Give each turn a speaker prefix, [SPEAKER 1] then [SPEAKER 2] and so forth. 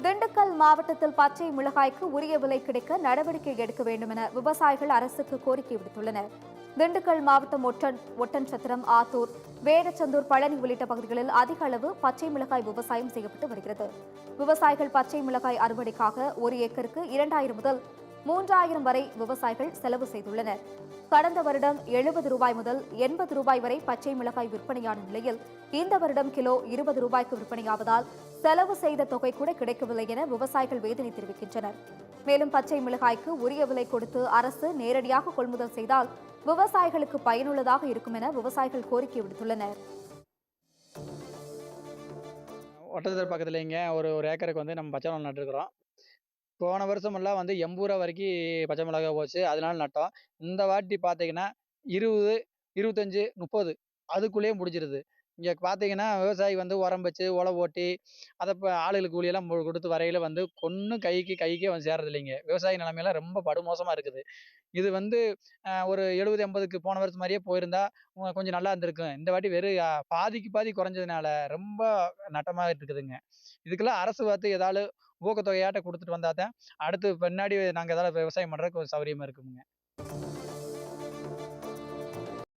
[SPEAKER 1] திண்டுக்கல் மாவட்டத்தில் பச்சை மிளகாய்க்கு உரிய விலை கிடைக்க நடவடிக்கை எடுக்க வேண்டும் என விவசாயிகள் அரசுக்கு கோரிக்கை விடுத்துள்ளனர். திண்டுக்கல் மாவட்டம் ஒட்டன்சத்திரம், ஆத்தூர், வேடச்சந்தூர், பழனி உள்ளிட்ட பகுதிகளில் அதிக அளவு பச்சை மிளகாய் விவசாயம் செய்யப்பட்டு வருகிறது. விவசாயிகள் பச்சை மிளகாய் அறுவடைக்காக ஒரு ஏக்கருக்கு 2000 முதல் 3000 வரை விவசாயிகள் செலவு செய்துள்ளனர். கடந்த வருடம் 70 ரூபாய் முதல் 80 ரூபாய் வரை பச்சை மிளகாய் விற்பனையான நிலையில் இந்த வருடம் கிலோ 20 ரூபாய்க்கு விற்பனையாவதால் செலவு செய்த தொகை கூட கிடைக்கவில்லை என விவசாயிகள் வேதனை தெரிவிக்கின்றனர். மேலும் பச்சை மிளகாய்க்கு உரிய விலை கொடுத்து அரசு நேரடியாக கொள்முதல் செய்தால் விவசாயிகளுக்கு பயனுள்ளதாக இருக்கும் என விவசாயிகள் கோரிக்கை விடுத்துள்ளனர்.
[SPEAKER 2] ஒட்டச்சத்திரம் பக்கத்துல இங்க ஒரு ஒரு ஏக்கருக்கு நம்ம பச்சை மிளகா நட்டுருக்குறோம். போன வருஷமெல்லாம் ரூ. 80 வரைக்கும் பச்சை மிளகாய் போச்சு. அதனால நட்டோம். இந்த வாட்டி பார்த்தீங்கன்னா 20, 25, 30 அதுக்குள்ளேயே முடிஞ்சிருது. இங்க பார்த்தீங்கன்னா, விவசாயி உரம் வச்சு, உழவு ஓட்டி, அத ஆளுகளுக்கு கூலியெல்லாம் குடுத்து வரையில ஒண்ணும் கைக்கே சேர்றதில்லைங்க. விவசாய நிலைமைலாம் ரொம்ப படுமோசமா இருக்குது. இது ஒரு 70, 80க்கு போன வருஷம் மாரியே போயிருந்தா, கொஞ்சம் நல்லா இருந்திருக்கும். இந்த வாட்டி வெறும் பாதிக்கு பாதி குறைஞ்சதுனால, ரொம்ப நட்டமாயிட்டு இருக்குதுங்க. இதுக்கெல்லாம் அரசு ஏதாலும் ஊக்கத்தொகையாட்டம் குடுத்துட்டு வந்தா தான், அடுத்து பின்னாடி நாங்க ஏதாவது விவசாயம் பண்றதுக்கு ஒரு சௌரியமா இருக்குமுங்க.